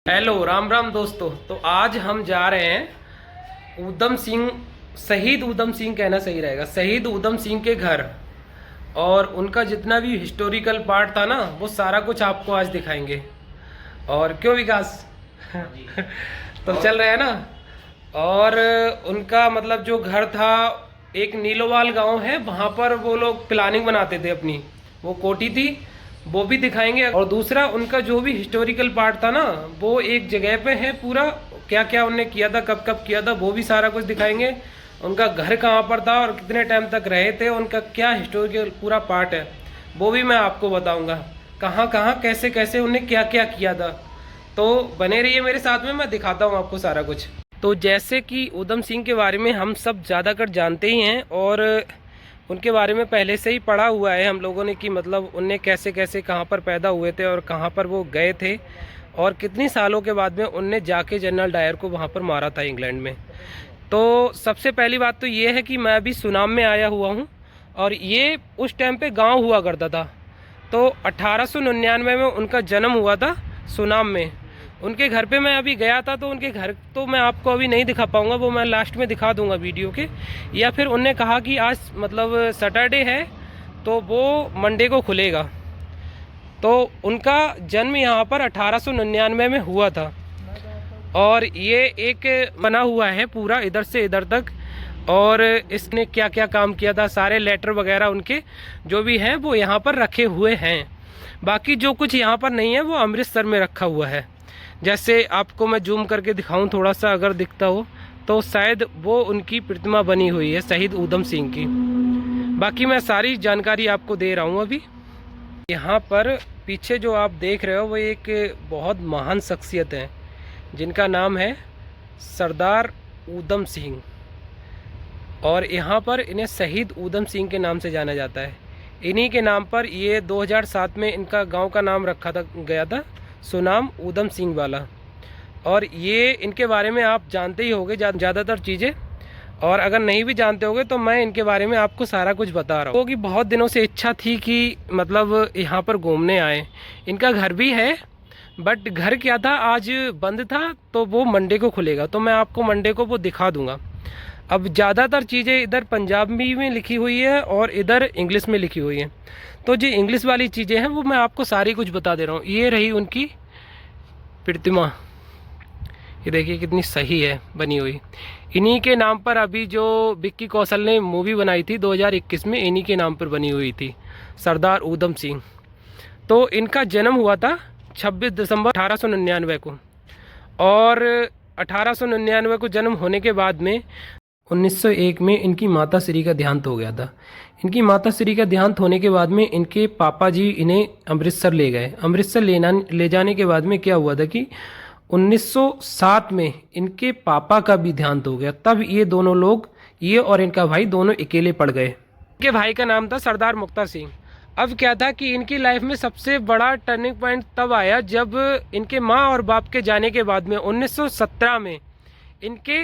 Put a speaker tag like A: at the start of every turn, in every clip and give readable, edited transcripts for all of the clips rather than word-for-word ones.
A: Hello Ram Ram दोस्तों। तो आज हम जा रहे हैं ऊधम सिंह, शहीद ऊधम सिंह कहना सही रहेगा, शहीद ऊधम सिंह के घर। और उनका जितना भी हिस्टोरिकल पार्ट था ना, वो सारा कुछ आपको आज दिखाएंगे। और क्यों विकास? तो चल रहे हैं ना। और उनका मतलब जो घर था, एक नीलोवाल गांव है, वहाँ पर वो लोग प्लानिंग बनाते थे अपनी, वो कोठी थी, वो भी दिखाएंगे। और दूसरा उनका जो भी हिस्टोरिकल पार्ट था ना, वो एक जगह पे है पूरा, क्या क्या उनने किया था, कब कब किया था, वो भी सारा कुछ दिखाएंगे। उनका घर कहाँ पर था और कितने टाइम तक रहे थे, उनका क्या हिस्टोरिकल पूरा पार्ट है, वो भी मैं आपको बताऊंगा। कहाँ कहाँ कैसे कैसे उन्हें क्या क्या किया था। तो बने रहिए मेरे साथ में, मैं दिखाता हूँ आपको सारा कुछ। तो जैसे कि ऊधम सिंह के बारे में हम सब ज़्यादातर जानते ही हैं, और उनके बारे में पहले से ही पढ़ा हुआ है हम लोगों ने कि मतलब उनने कैसे कैसे कहाँ पर पैदा हुए थे और कहाँ पर वो गए थे, और कितनी सालों के बाद में उनने जाके जनरल डायर को वहाँ पर मारा था इंग्लैंड में। तो सबसे पहली बात तो ये है कि मैं अभी सुनाम में आया हुआ हूँ, और ये उस टाइम पे गांव हुआ करता था। तो 1899 में उनका जन्म हुआ था सुनाम में। उनके घर पे मैं अभी गया था, तो उनके घर तो मैं आपको अभी नहीं दिखा पाऊँगा, वो मैं लास्ट में दिखा दूँगा वीडियो के। या फिर उनने कहा कि आज मतलब सैटरडे है तो वो मंडे को खुलेगा। तो उनका जन्म यहाँ पर 1899 में हुआ था। और ये एक बना हुआ है पूरा इधर से इधर तक, और इसने क्या क्या काम किया था, सारे लेटर वगैरह उनके जो भी हैं वो यहाँ पर रखे हुए हैं। बाकी जो कुछ यहाँ पर नहीं है वो अमृतसर में रखा हुआ है। जैसे आपको मैं जूम करके दिखाऊं थोड़ा सा, अगर दिखता हो तो शायद वो उनकी प्रतिमा बनी हुई है शहीद ऊधम सिंह की। बाकी मैं सारी जानकारी आपको दे रहा हूँ अभी। यहाँ पर पीछे जो आप देख रहे हो वो एक बहुत महान शख्सियत है, जिनका नाम है सरदार ऊधम सिंह। और यहाँ पर इन्हें शहीद ऊधम सिंह के नाम से जाना जाता है। इन्हीं के नाम पर ये 2007 में इनका गांव का नाम रखा गया था, सुनाम ऊधम सिंह वाला। और ये इनके बारे में आप जानते ही होंगे ज़्यादातर चीज़ें, और अगर नहीं भी जानते होंगे तो मैं इनके बारे में आपको सारा कुछ बता रहा हूँ। क्योंकि बहुत दिनों से इच्छा थी कि मतलब यहाँ पर घूमने आए। इनका घर भी है, बट घर क्या था, आज बंद था, तो वो मंडे को खुलेगा, तो मैं आपको मंडे को वो दिखा दूँगा। अब ज़्यादातर चीज़ें इधर पंजाबी में लिखी हुई है और इधर इंग्लिश में लिखी हुई है। तो जो इंग्लिश वाली चीज़ें हैं वो मैं आपको सारी कुछ बता दे रहा हूँ। ये रही उनकी प्रतिमा, ये देखिए कितनी सही है बनी हुई। इन्हीं के नाम पर अभी जो विक्की कौशल ने मूवी बनाई थी 2021 में, इन्हीं के नाम पर बनी हुई थी, सरदार ऊधम सिंह। तो इनका जन्म हुआ था 26 दिसंबर 1899 को। और 1899 को जन्म होने के बाद में 1901 में इनकी माता श्री का देहांत हो गया था। इनकी माता श्री का देहांत होने के बाद में इनके पापा जी इन्हें अमृतसर ले गए। अमृतसर ले जाने के बाद में क्या हुआ था कि 1907 में इनके पापा का भी देहांत हो गया। तब ये दोनों लोग, ये और इनका भाई, दोनों अकेले पड़ गए। इनके भाई का नाम था सरदार मुक्ता सिंह। अब क्या था कि इनकी लाइफ में सबसे बड़ा टर्निंग पॉइंट तब आया जब इनके माँ और बाप के जाने के बाद में 1917 में इनके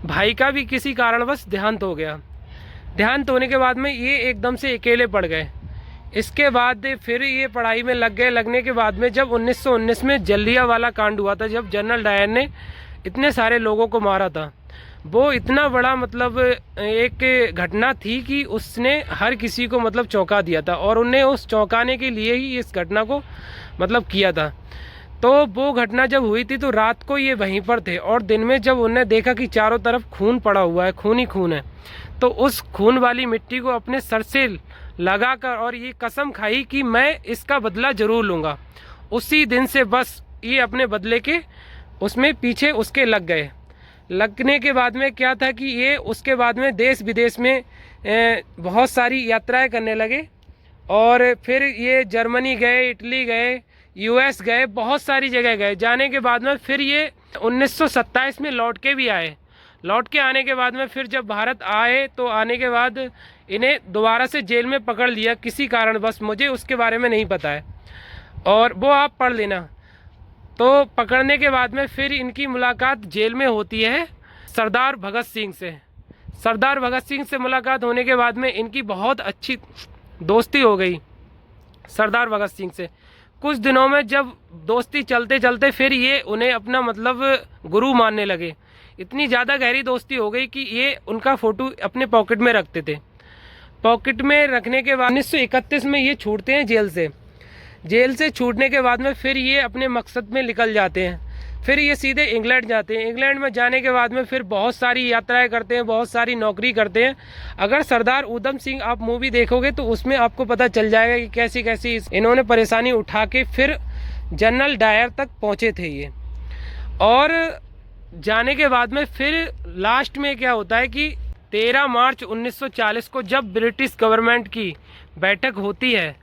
A: भाई का भी किसी कारणवश देहांत हो गया। देहांत होने के बाद में ये एकदम से अकेले पड़ गए। इसके बाद फिर ये पढ़ाई में लग गए। लगने के बाद में जब 1919 में जलियांवाला कांड हुआ था, जब जनरल डायर ने इतने सारे लोगों को मारा था, वो इतना बड़ा मतलब एक घटना थी कि उसने हर किसी को मतलब चौंका दिया था, और उन्हें उस चौंकाने के लिए ही इस घटना को मतलब किया था। तो वो घटना जब हुई थी तो रात को ये वहीं पर थे, और दिन में जब उन्हें देखा कि चारों तरफ खून पड़ा हुआ है, खून ही खून है, तो उस खून वाली मिट्टी को अपने सर से लगाकर और ये कसम खाई कि मैं इसका बदला जरूर लूँगा। उसी दिन से बस ये अपने बदले के उसमें पीछे उसके लग गए। लगने के बाद में क्या था कि ये उसके बाद में देश विदेश में बहुत सारी यात्राएं करने लगे, और फिर ये जर्मनी गए, इटली गए, यूएस गए, बहुत सारी जगह गए। जाने के बाद में फिर ये 1927 में लौट के भी आए। लौट के आने के बाद में फिर जब भारत आए तो आने के बाद इन्हें दोबारा से जेल में पकड़ लिया किसी कारणवश, मुझे उसके बारे में नहीं पता है, और वो आप पढ़ लेना। तो पकड़ने के बाद में फिर इनकी मुलाकात जेल में होती है सरदार भगत सिंह से। सरदार भगत सिंह से मुलाकात होने के बाद में इनकी बहुत अच्छी दोस्ती हो गई सरदार भगत सिंह से। कुछ दिनों में जब दोस्ती चलते चलते फिर ये उन्हें अपना मतलब गुरु मानने लगे। इतनी ज़्यादा गहरी दोस्ती हो गई कि ये उनका फ़ोटो अपने पॉकेट में रखते थे। पॉकेट में रखने के बाद 1931 में ये छूटते हैं जेल से। जेल से छूटने के बाद में फिर ये अपने मकसद में निकल जाते हैं। फिर ये सीधे इंग्लैंड जाते हैं। इंग्लैंड में जाने के बाद में फिर बहुत सारी यात्राएं करते हैं, बहुत सारी नौकरी करते हैं। अगर सरदार उधम सिंह आप मूवी देखोगे तो उसमें आपको पता चल जाएगा कि कैसी कैसी इन्होंने परेशानी उठा के फिर जनरल डायर तक पहुंचे थे ये। और जाने के बाद में फिर लास्ट में क्या होता है कि 13 मार्च 1940 को जब ब्रिटिश गवर्नमेंट की बैठक होती है,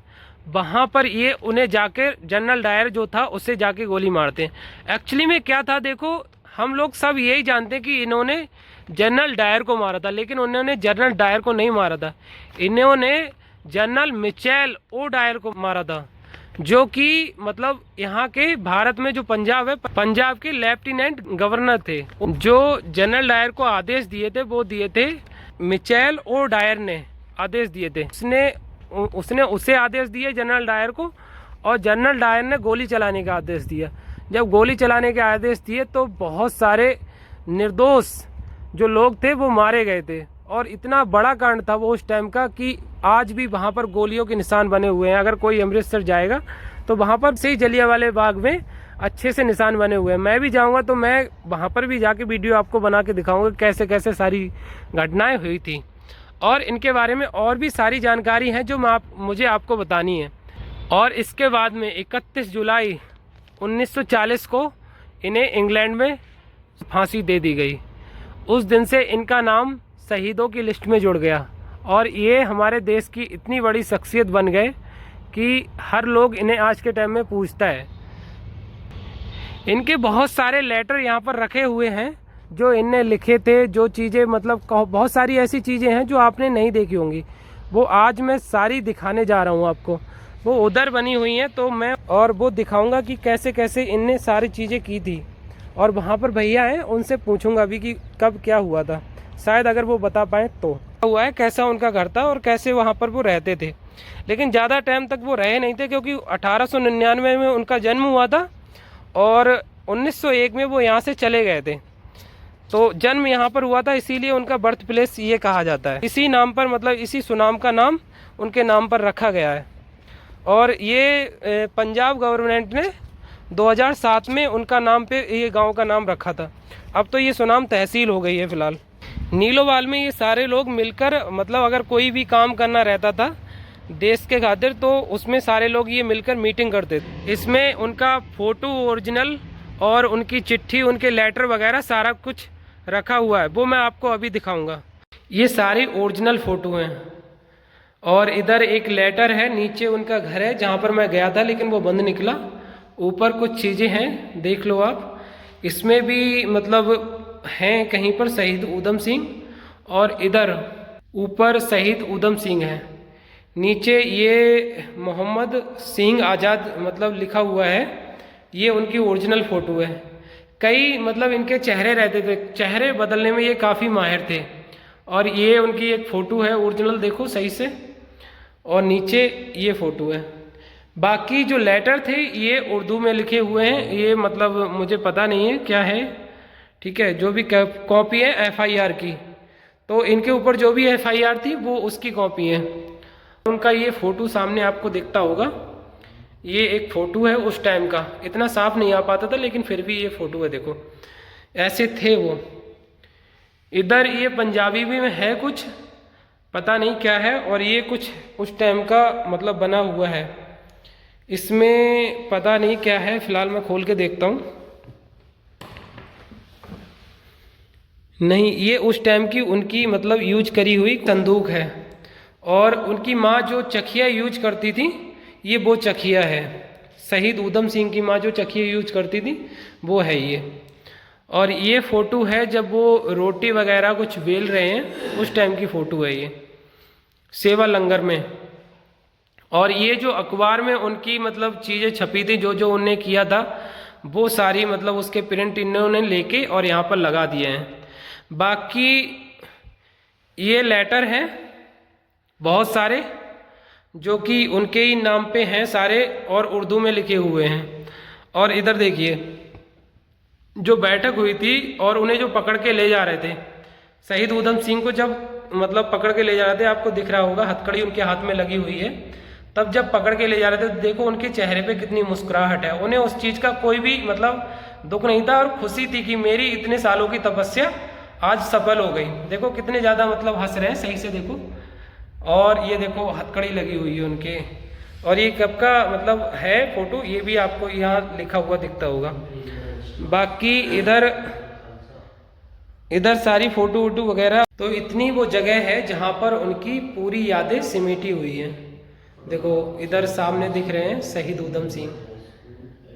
A: वहाँ पर ये उन्हें जाकर जनरल डायर जो था उससे जाके गोली मारते हैं। एक्चुअली में क्या था, देखो हम लोग सब यही जानते हैं कि इन्होंने जनरल डायर को मारा था, लेकिन उन्होंने जनरल डायर को नहीं मारा था। इन्होंने जनरल मिचेल ओ डायर को मारा था, जो कि मतलब यहाँ के भारत में जो पंजाब है, पंजाब के लेफ्टिनेंट गवर्नर थे। जो जनरल डायर को आदेश दिए थे वो दिए थे मिचेल ओ डायर ने आदेश दिए थे। उसने उसे आदेश दिए जनरल डायर को, और जनरल डायर ने गोली चलाने का आदेश दिया। जब गोली चलाने के आदेश दिए तो बहुत सारे निर्दोष जो लोग थे वो मारे गए थे। और इतना बड़ा कांड था वो उस टाइम का कि आज भी वहाँ पर गोलियों के निशान बने हुए हैं। अगर कोई अमृतसर जाएगा तो वहाँ पर से ही जलियांवाले बाग में अच्छे से निशान बने हुए हैं। मैं भी जाऊँगा तो मैं वहाँ पर भी जाके वीडियो आपको बना के दिखाऊँगा कैसे कैसे सारी घटनाएँ हुई थी। और इनके बारे में और भी सारी जानकारी है जो मुझे आपको बतानी है। और इसके बाद में 31 जुलाई 1940 को इन्हें इंग्लैंड में फांसी दे दी गई। उस दिन से इनका नाम शहीदों की लिस्ट में जुड़ गया, और ये हमारे देश की इतनी बड़ी शख्सियत बन गए कि हर लोग इन्हें आज के टाइम में पूछता है। इनके बहुत सारे लेटर यहाँ पर रखे हुए हैं जो इनने लिखे थे। जो चीज़ें मतलब बहुत सारी ऐसी चीज़ें हैं जो आपने नहीं देखी होंगी, वो आज मैं सारी दिखाने जा रहा हूँ आपको। वो उधर बनी हुई हैं तो मैं और वो दिखाऊंगा कि कैसे कैसे इनने सारी चीज़ें की थी। और वहाँ पर भैया हैं, उनसे पूछूंगा अभी कि कब क्या हुआ था, शायद अगर वो बता पाएँ तो। हुआ है कैसा उनका घर था और कैसे वहाँ पर वो रहते थे। लेकिन ज़्यादा टाइम तक वो रहे नहीं थे, क्योंकि 1899 में उनका जन्म हुआ था और 1901 में वो यहाँ से चले गए थे। तो जन्म यहाँ पर हुआ था, इसीलिए उनका बर्थ प्लेस ये कहा जाता है। इसी नाम पर मतलब इसी सुनाम का नाम उनके नाम पर रखा गया है। और ये पंजाब गवर्नमेंट ने 2007 में उनका नाम पे ये गांव का नाम रखा था। अब तो ये सुनाम तहसील हो गई है फ़िलहाल। नीलोवाल में ये सारे लोग मिलकर मतलब अगर कोई भी काम करना रहता था देश के खातिर तो उसमें सारे लोग ये मिलकर मीटिंग करते थे। इसमें उनका फ़ोटो ओरिजिनल और उनकी चिट्ठी, उनके लेटर वगैरह सारा कुछ रखा हुआ है, वो मैं आपको अभी दिखाऊंगा। ये सारी ओरिजिनल फ़ोटो हैं। और इधर एक लेटर है, नीचे उनका घर है जहाँ पर मैं गया था लेकिन वो बंद निकला। ऊपर कुछ चीज़ें हैं, देख लो आप। इसमें भी मतलब हैं कहीं पर शहीद उधम सिंह, और इधर ऊपर शहीद उधम सिंह है। नीचे ये मोहम्मद सिंह आज़ाद मतलब लिखा हुआ है। ये उनकी ओरिजिनल फ़ोटो है। कई मतलब इनके चेहरे रहते थे, चेहरे बदलने में ये काफ़ी माहिर थे। और ये उनकी एक फ़ोटो है ओरिजिनल, देखो सही से। और नीचे ये फ़ोटो है। बाकी जो लेटर थे ये उर्दू में लिखे हुए हैं। ये मतलब मुझे पता नहीं है क्या है, ठीक है। जो भी कॉपी है FIR की, तो इनके ऊपर जो भी FIR थी वो उसकी कॉपी है। उनका ये फ़ोटो सामने आपको दिखता होगा। ये एक फ़ोटो है उस टाइम का, इतना साफ नहीं आ पाता था लेकिन फिर भी ये फ़ोटो है, देखो ऐसे थे वो। इधर ये पंजाबी भी में है कुछ, पता नहीं क्या है। और ये कुछ उस टाइम का मतलब बना हुआ है, इसमें पता नहीं क्या है। फ़िलहाल मैं खोल के देखता हूँ। नहीं, ये उस टाइम की उनकी मतलब यूज करी हुई संदूक है। और उनकी माँ जो चखिया यूज करती थी ये वो चखिया है। शहीद उधम सिंह की माँ जो चखिया यूज करती थी वो है ये। और ये फ़ोटो है जब वो रोटी वगैरह कुछ बेल रहे हैं, उस टाइम की फ़ोटो है ये, सेवा लंगर में। और ये जो अखबार में उनकी मतलब चीज़ें छपी थी, जो जो उनने किया था, वो सारी मतलब उसके प्रिंट इन्होंने लेके और यहाँ पर लगा दिए हैं। बाकी ये लेटर हैं बहुत सारे, जो कि उनके ही नाम पे हैं सारे और उर्दू में लिखे हुए हैं। और इधर देखिए जो बैठक हुई थी और उन्हें जो पकड़ के ले जा रहे थे, शहीद ऊधम सिंह को जब मतलब पकड़ के ले जा रहे थे, आपको दिख रहा होगा हथकड़ी उनके हाथ में लगी हुई है, तब जब पकड़ के ले जा रहे थे तो देखो उनके चेहरे पे कितनी मुस्कुराहट है। उन्हें उस चीज़ का कोई भी मतलब दुख नहीं था और खुशी थी कि मेरी इतने सालों की तपस्या आज सफल हो गई। देखो कितने ज़्यादा मतलब हंस रहे हैं, सही से देखो। और ये देखो हथकड़ी लगी हुई है उनके, और ये कब का मतलब है फोटो, ये भी आपको यहाँ लिखा हुआ दिखता होगा। बाकी इधर सारी फोटो वोटो वगैरह, तो इतनी वो जगह है जहाँ पर उनकी पूरी यादें सिमटी हुई हैं। देखो इधर सामने दिख रहे हैं शहीद ऊधम सिंह,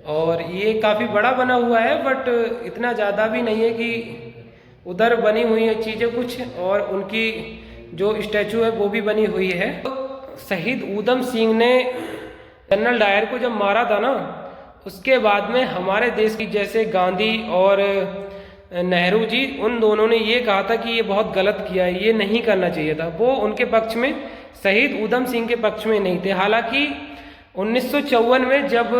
A: और ये काफ़ी बड़ा बना हुआ है बट इतना ज़्यादा भी नहीं है कि उधर बनी हुई है चीज़ें कुछ, और उनकी जो स्टैचू है वो भी बनी हुई है। शहीद ऊधम सिंह ने जनरल डायर को जब मारा था ना, उसके बाद में हमारे देश की जैसे गांधी और नेहरू जी, उन दोनों ने ये कहा था कि ये बहुत गलत किया है, ये नहीं करना चाहिए था। वो उनके पक्ष में, शहीद ऊधम सिंह के पक्ष में नहीं थे। हालांकि 1954 में जब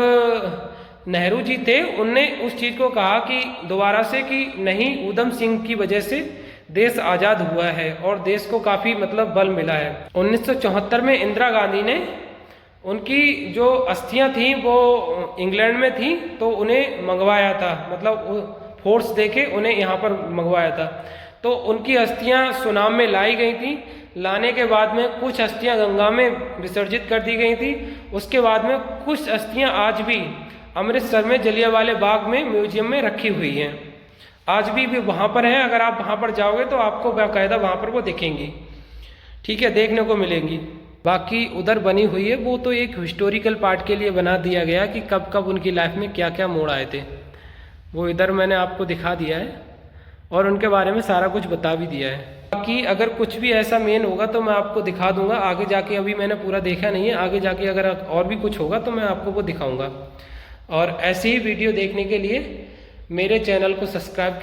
A: नेहरू जी थे, उनने उस चीज़ को कहा कि दोबारा से कि नहीं, ऊधम सिंह की वजह से देश आज़ाद हुआ है और देश को काफ़ी मतलब बल मिला है। 1974 में इंदिरा गांधी ने उनकी जो अस्थियां थी वो इंग्लैंड में थी, तो उन्हें मंगवाया था, मतलब फोर्स देके उन्हें यहाँ पर मंगवाया था। तो उनकी अस्थियां सुनाम में लाई गई थी। लाने के बाद में कुछ अस्थियां गंगा में विसर्जित कर दी गई थी। उसके बाद में कुछ अस्थियां आज भी अमृतसर में जलियांवाले बाग में म्यूजियम में रखी हुई हैं, आज भी वहाँ पर हैं। अगर आप वहाँ पर जाओगे तो आपको बाकायदा वहाँ पर वो दिखेंगी, ठीक है, देखने को मिलेंगी। बाकी उधर बनी हुई है वो तो एक हिस्टोरिकल पार्ट के लिए बना दिया गया कि कब कब उनकी लाइफ में क्या क्या मोड़ आए थे, वो इधर मैंने आपको दिखा दिया है और उनके बारे में सारा कुछ बता भी दिया है। बाकी अगर कुछ भी ऐसा मेन होगा तो मैं आपको दिखा दूंगा आगे जाके, अभी मैंने पूरा देखा नहीं है, आगे जाके अगर और भी कुछ होगा तो मैं आपको वो दिखाऊंगा। और ऐसे ही वीडियो देखने के लिए मेरे चैनल को सब्सक्राइब